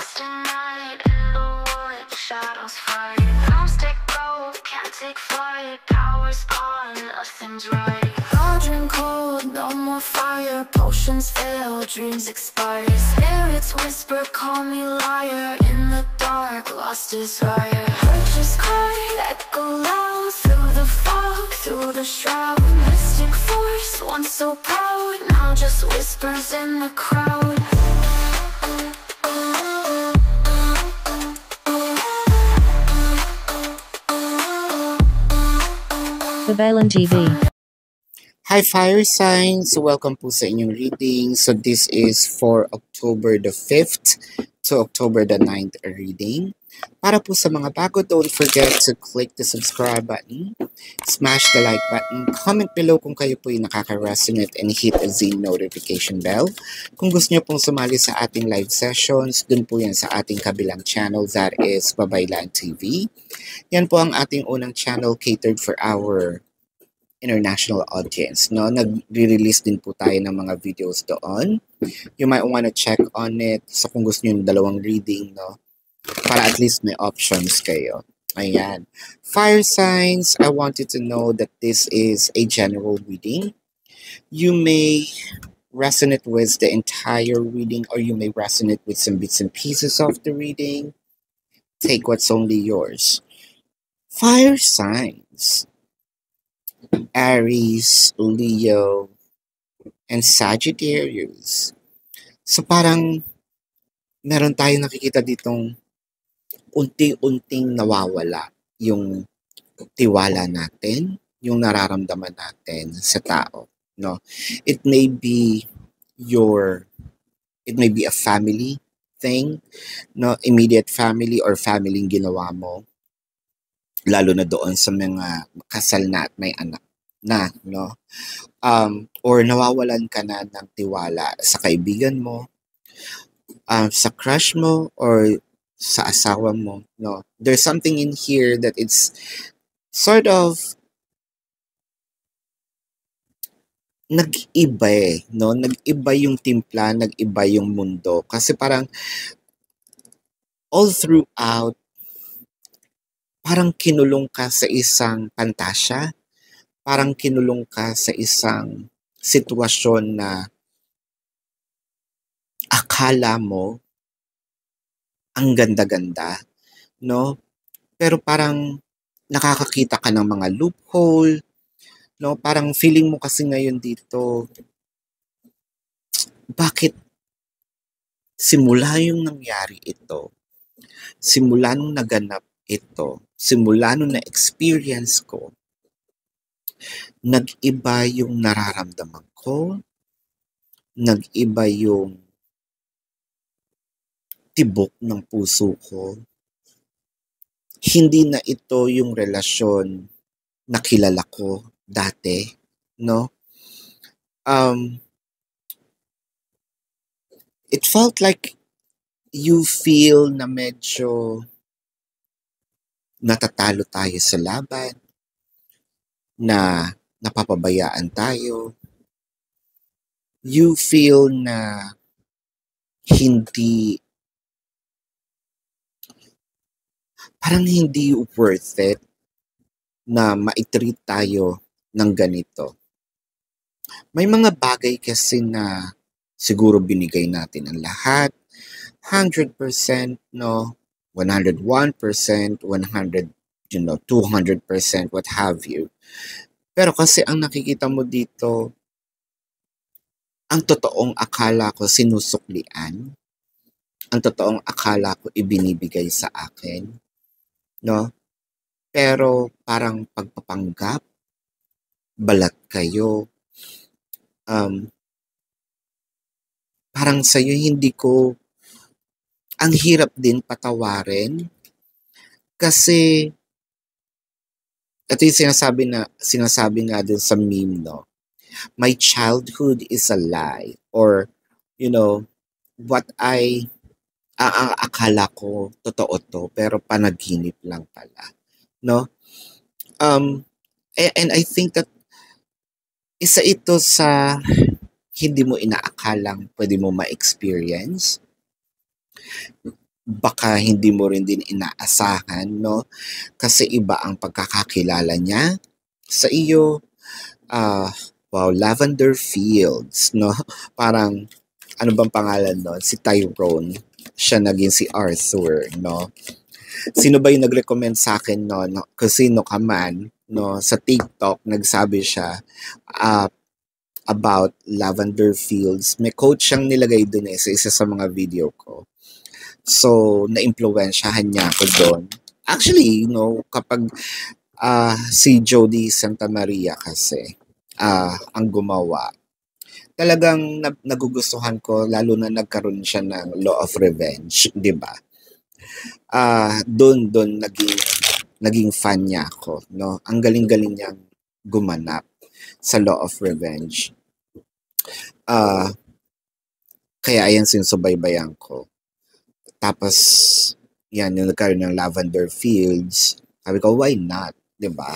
lost in night, in the wood, shadows fight. Gnomes take gold, can't take flight. Power's gone, nothing's right. Cauldron cold, no more fire. Potions fail, dreams expire. Spirits whisper, call me liar. In the dark, lost desire. Purchase cry, echo loud. Through the fog, through the shroud. Mystic force, once so proud, now just whispers in the crowd. Babalan TV. Hi Fire Signs! Welcome po sa inyong reading. So this is for October the 5th to October the 9th reading. Para po sa mga bago, don't forget to click the subscribe button, smash the like button, comment below kung kayo po yung nakaka-resonate, and hit the notification bell. Kung gusto nyo pong sumali sa ating live sessions, dun po yan sa ating kabilang channel, that is Babaylan TV. Yan po ang ating unang channel catered for our international audience, no? Nagre-release din po tayo ng mga videos doon. You might want to check on it. So kung gusto niyo yung dalawang reading, no? Para at least may options kayo. Ayan. Fire signs, I want you to know that this is a general reading. You may resonate with the entire reading, or you may resonate with some bits and pieces of the reading. Take what's only yours. Fire signs. Aries, Leo, and Sagittarius. So parang meron tayong nakikita ditong unti-unting nawawala yung tiwala natin, yung nararamdaman natin sa tao, no? It may be a family thing, no? Immediate family or family ginawa mo. Lalo na doon sa mga kasal na at may anak na, no? Or nawawalan ka na ng tiwala sa kaibigan mo, sa crush mo, or sa asawa mo, no? There's something in here that it's sort of nag-iba no? Nag-iba yung timpla, nag-iba yung mundo. Kasi parang all throughout, parang kinulong ka sa isang pantasya, parang kinulong ka sa isang sitwasyon na akala mo ang ganda-ganda, no? Pero parang nakakakita ka ng mga loophole, no? Parang feeling mo kasi ngayon dito, bakit simula yung nangyari ito, simula nung naganap ito, simula nung na-experience ko, nag-iba yung nararamdaman ko, nag-iba yung tibok ng puso ko. Hindi na ito yung relasyon na kilala ko dati, no? It felt like you feel na medyo natatalo tayo sa laban, na napapabayaan tayo. You feel na parang hindi worth it na maitreat tayo ng ganito. May mga bagay kasi na siguro binigay natin ang lahat, 100%, no? 101%, 200%, what have you. Pero kasi ang nakikita mo dito, ang totoong akala ko sinusuklian, ang totoong akala ko ibinibigay sa akin, no? Pero parang pagpapanggap, balat kayo, parang sa'yo hindi ko, ang hirap din patawarin kasi ito yung sinasabi nga dun sa meme, no? My childhood is a lie, or what ang akala ko totoo to pero panaginip lang pala, no? And I think that isa ito sa hindi mo inaakalang pwede mo ma-experience. baka hindi mo rin din inaasahan, no? Kasi iba ang pagkakakilala niya sa iyo. Ah, wow, Lavender Fields, no? Parang, ano bang pangalan nun? Si Tyrone. Siya naging si Arthur, no? Sino ba yung nag-recommend sa akin, no? Sino ka man, no? Sa TikTok, nagsabi siya, ah, about Lavender Fields. May quote siyang nilagay dun sa isa sa mga video ko. So, na-impluwensyahan niya ako doon. Actually, kapag si Jody Santa Maria kasi ang gumawa, talagang nagugustuhan ko lalo na nagkaroon siya ng Law of Revenge, 'di ba? Doon naging fan niya ako, no? Ang galing-galing niyang gumanap sa Law of Revenge. Kaya ayan sinusubaybayan ko. Tapos yan yung nagkaroon ng Lavender Fields. Sabi ko, why not? 'Di ba?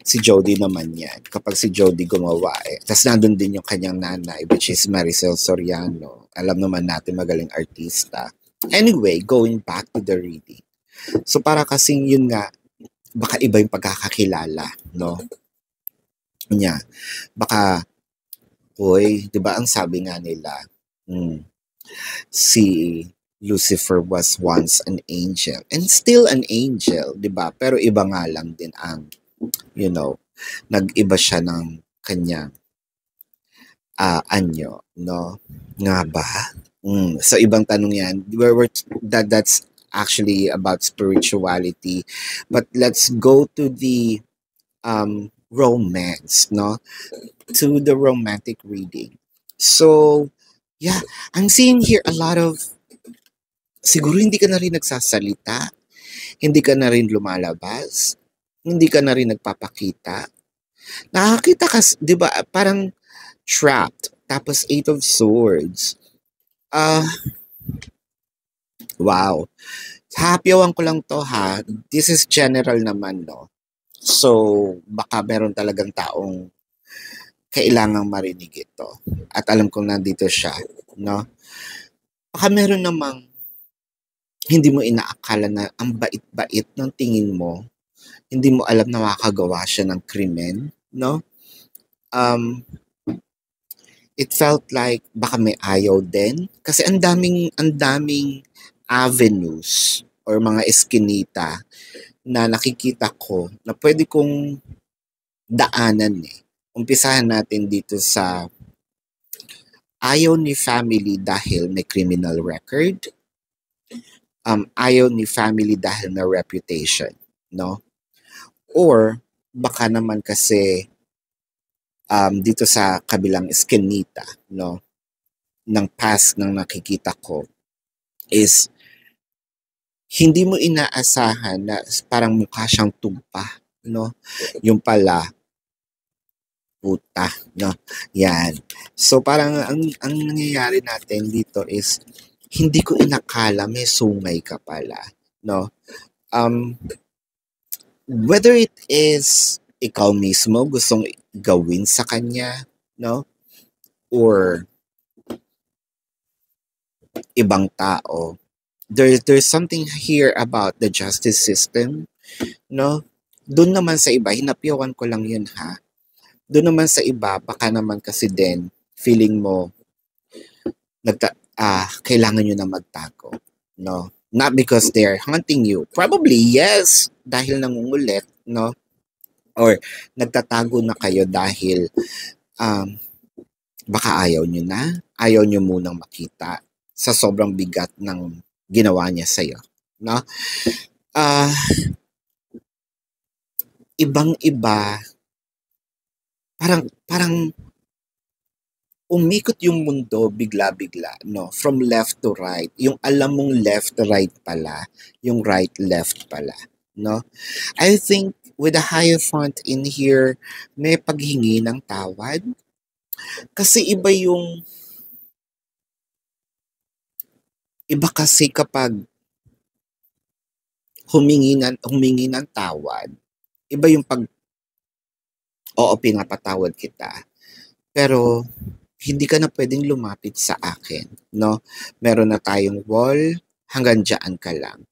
Si Jody naman yan. Kapag si Jody gumawa Tapos nandun din yung kanyang nanay, which is Maricel Soriano. Alam naman natin magaling artista. Anyway, going back to the reading. So para kasing yun nga, baka iba yung pagkakakilala, no? Niya. Baka, hoy, 'di ba ang sabi nga nila, si Lucifer was once an angel and still an angel, 'di ba? Pero iba nga lang din ang nag-iba siya ng kanyang anyo, no? Nga ba? So ibang tanong 'yan. That's actually about spirituality. But let's go to the romance, no? To the romantic reading. So, yeah, I'm seeing here a lot of siguro hindi ka na rin nagsasalita, hindi ka na rin lumalabas, hindi ka na rin nagpapakita. Nakakita ka, 'di ba, parang trapped. Tapos Eight of Swords. Wow. Hapyawan ko lang to ha. This is general naman, no? So, baka meron talagang taong kailangang marinig ito. At alam kong nandito siya, no? Baka meron namang hindi mo inaakala na ang bait-bait ng tingin mo, hindi mo alam na makakagawa siya ng krimen, no? It felt like baka may ayaw din kasi ang daming avenues or mga eskinita na nakikita ko na pwede kong daanan Umpisahan natin dito sa ayaw ni family dahil may criminal record. Ayaw ni family dahil may reputation, no? Or baka naman kasi dito sa kabilang eskinita, no, ng past ng nakikita ko is hindi mo inaasahan na parang mukha siyang tumpa, no? Yung pala puta, no? Yan. So parang ang nangyayari natin dito is hindi ko inakala may sungay ka pala, no? Whether it is ikaw mismo gustong gawin sa kanya, no? Or ibang tao. There's something here about the justice system, no? Doon naman sa iba, hinapyawan ko lang yun ha. Doon naman sa iba, baka naman kasi din, feeling mo, kailangan nyo na magtago, no? Not because they're hunting you. Probably, yes, dahil nangungulit, no? Or nagtatago na kayo dahil baka ayaw nyo na, ayaw nyo munang makita sa sobrang bigat ng ginawa niya sa'yo, no? Ibang-iba, parang umikot yung mundo bigla-bigla, no? From left to right. Yung alam mong left to right pala, yung right left pala, no? I think with the Hierophant in here, may paghingi ng tawad. Kasi iba kasi kapag humingi ng tawad, iba yung oo, pinapatawad kita. Pero hindi ka na pwedeng lumapit sa akin, no? Meron na tayong wall, hanggang dyan ka lang.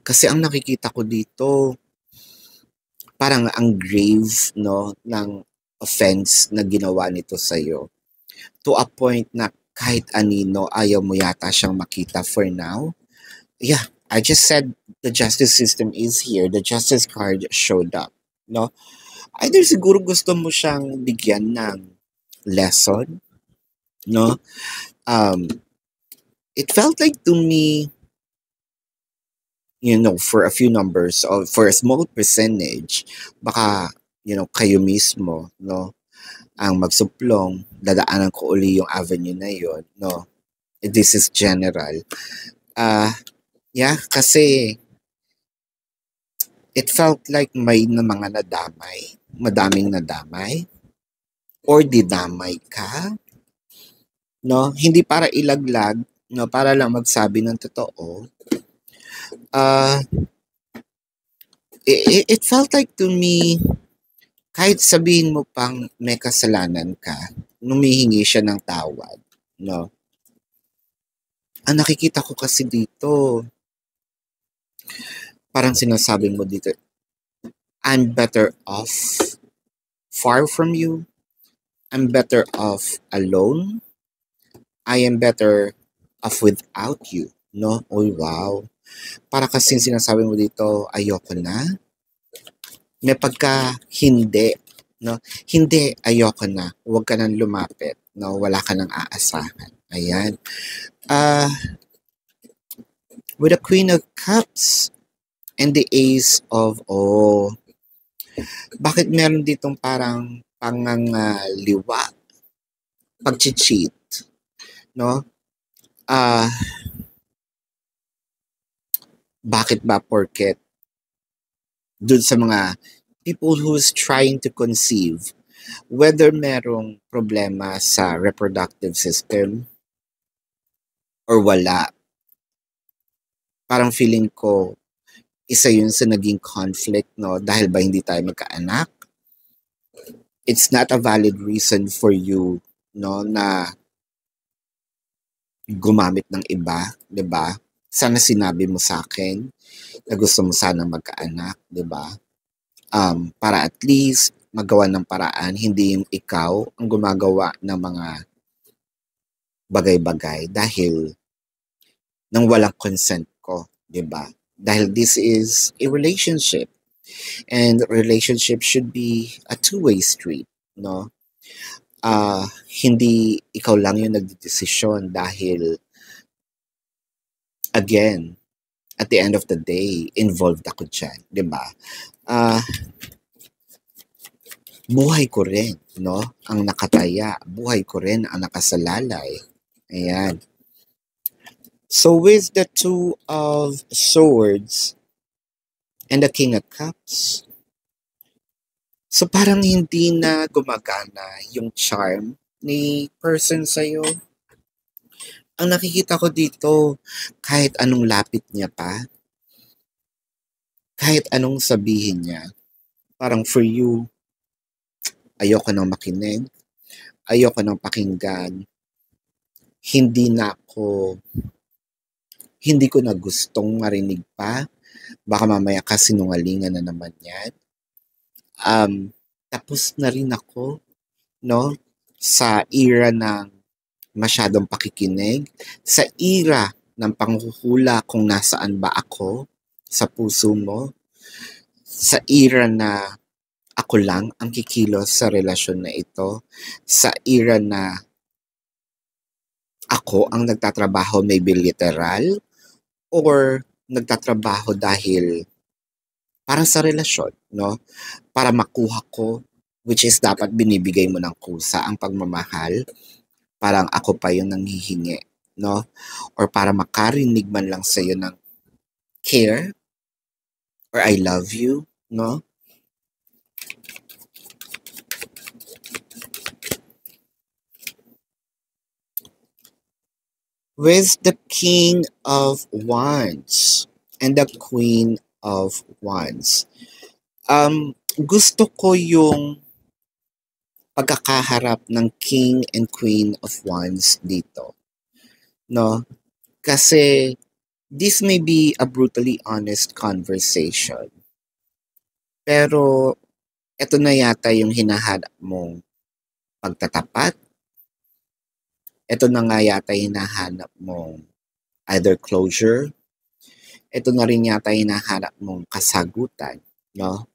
Kasi ang nakikita ko dito, parang ang grave, no, ng offense na ginawa nito sa'yo. To a point na kahit anino, ayaw mo yata siyang makita for now. Yeah, I just said the justice system is here. The justice card showed up, no? Either siguro gusto mo siyang bigyan ng lesson, no? It felt like to me, for a few numbers or for a small percentage, baka, kayo mismo, no, ang magsuplong, dadaanan ko uli yung avenue na yon, no? This is general. Yeah, kasi it felt like may na mga nadamay, madaming nadamay, or didamay ka, no? Hindi para ilaglag, no, para lang magsabi ng totoo. It felt like to me, kahit sabihin mo pang may kasalanan ka, humihingi siya ng tawad, no? Ang nakikita ko kasi dito, parang sinasabi mo dito, I'm better off far from you. I'm better off alone. I am better off without you, no? Oh, wow. Para kasi sinasabi mo dito, ayoko na. May pagka hindi, no? Hindi, ayoko na. Huwag ka nang lumapit, no? Wala ka nang aasahan. Ayan. With the Queen of Cups and the Ace of bakit meron ditong parang pangangaliwa, pag-cheat, no? Bakit ba? Porket dun sa mga people who's trying to conceive, whether merong problema sa reproductive system or wala, parang feeling ko isa yun sa naging conflict, no? Dahil ba hindi tayo magkaanak? It's not a valid reason for you, no, na gumamit ng iba, 'di ba? Sana sinabi mo sa akin na gusto mo sana magkaanak, 'di ba? Para at least magawa ng paraan, hindi yung ikaw ang gumagawa ng mga bagay-bagay dahil nang walang consent ko, 'di ba? Dahil this is a relationship, and relationship should be a two-way street, no? Hindi ikaw lang yung nagdedesisyon dahil again, at the end of the day, involved ako dyan, di ba? Buhay ko rin, no? Ang nakataya. Buhay ko rin ang nakasalalay. Ayan. So with the Two of Swords and the King of Cups, so parang hindi na gumagana yung charm ni person sa'yo. Ang nakikita ko dito, kahit anong lapit niya pa, kahit anong sabihin niya, parang for you, ayoko nang makinig, ayoko nang pakinggan, hindi ko na gustong marinig pa, baka mamaya kasinungalingan na naman yan. Tapos na rin ako, no, sa era ng masyadong pakikinig, sa era ng panghuhula kung nasaan ba ako sa puso mo, sa era na ako lang ang kikilos sa relasyon na ito, sa era na ako ang nagtatrabaho maybe literal or nagtatrabaho dahil para sa relasyon, no? Para makuha ko, which is dapat binibigay mo ng kusa ang pagmamahal, parang ako pa yung nanghihingi, no? Or para makarinig man lang sa'yo ng care or I love you, no? With the King of Wands and the Queen of Wands, gusto ko yung pagkakaharap ng King and Queen of Wands dito, no? Kasi this may be a brutally honest conversation. Pero ito na yata yung hinahanap mong pagtatapat. Ito na nga yata hinahanap mong either closure. Ito na rin yata hinahanap mong kasagutan. No?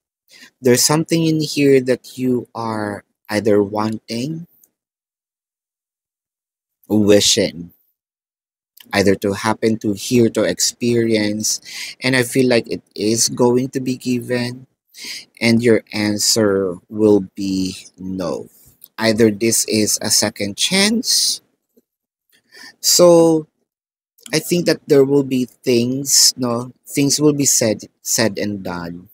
There's something in here that you are either wanting, wishing, either to happen to hear, to experience, and I feel like it is going to be given, and your answer will be no. Either this is a second chance. So I think that there will be things, no, things will be said and done.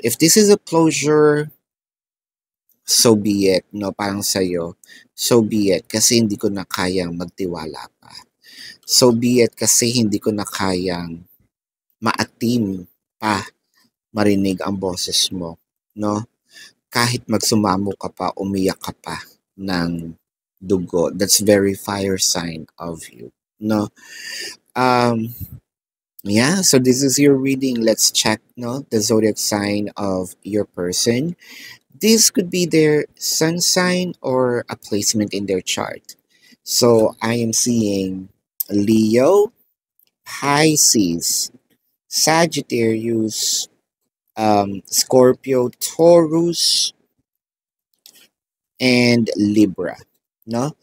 If this is a closure, so be it, no, parang sa'yo, so be it, kasi hindi ko na kayang magtiwala pa. So be it, kasi hindi ko na kayang maatim pa marinig ang boses mo, no? Kahit magsumamo ka pa, umiyak ka pa ng dugo, that's very fire sign of you, no? Yeah, so this is your reading. Let's check, no, the zodiac sign of your person. This could be their sun sign or a placement in their chart. So I am seeing Leo, Pisces, Sagittarius, Scorpio, Taurus, and Libra. No?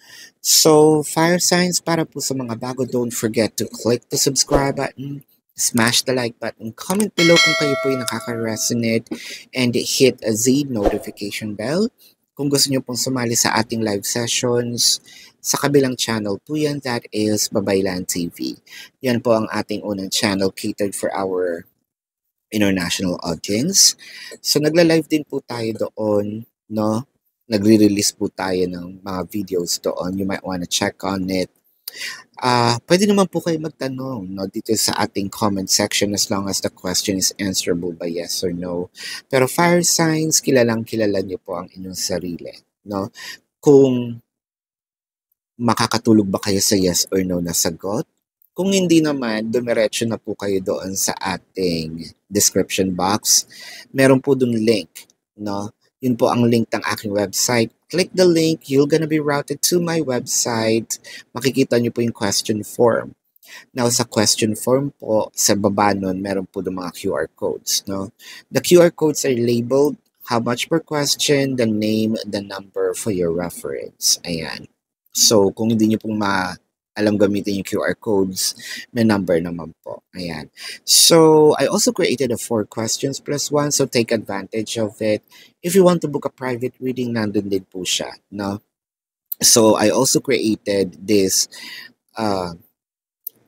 So, fire signs, para po sa mga bago, don't forget to click the subscribe button, smash the like button, comment below kung kayo po yung nakaka-resonate, and hit the notification bell. Kung gusto nyo pong sumali sa ating live sessions, sa kabilang channel po yan, that is Babaylan TV. Yan po ang ating unang channel catered for our international audience. So, nagla-live din po tayo doon, no? Nagre-release po tayo ng mga videos doon. You might wanna check on it. Pwede naman po kayo magtanong, no, dito sa ating comment section as long as the question is answerable by yes or no. Pero fire signs, kilala niyo po ang inyong sarili, no? Kung makakatulog ba kayo sa yes or no na sagot? Kung hindi naman, dumiretso na po kayo doon sa ating description box. Meron po doon link, no? Yun po ang link ng aking website. Click the link, you're gonna be routed to my website. Makikita niyo po yung question form. Now, sa question form po, sa baba nun, meron po doon mga QR codes, no? The QR codes are labeled how much per question, the name, the number for your reference. Ayan. So, kung hindi niyo pong alam gamitin yung QR codes, may number naman po. Ayan. So, I also created a 4 questions plus 1, so take advantage of it. If you want to book a private reading, nandun din po siya, no? So, I also created this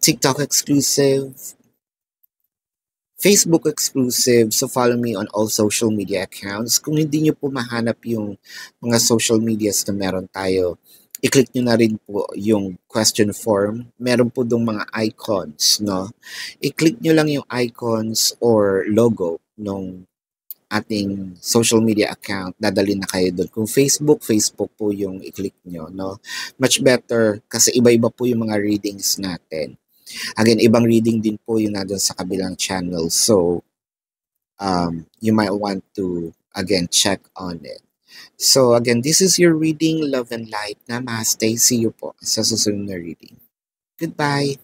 TikTok exclusive, Facebook exclusive, so follow me on all social media accounts. Kung hindi nyo po mahanap yung mga social medias na meron tayo, i-click nyo na rin po yung question form. Meron po dong mga icons, no? I-click nyo lang yung icons or logo ng ating social media account. Dadalhin na kayo doon. Kung Facebook po yung i-click nyo, no? Much better kasi iba-iba po yung mga readings natin. Again, ibang reading din po yung nandun sa kabilang channel. So, you might want to, again, check on it. So again, this is your reading, love and light. Namaste. See you po sa susunod na reading. Goodbye.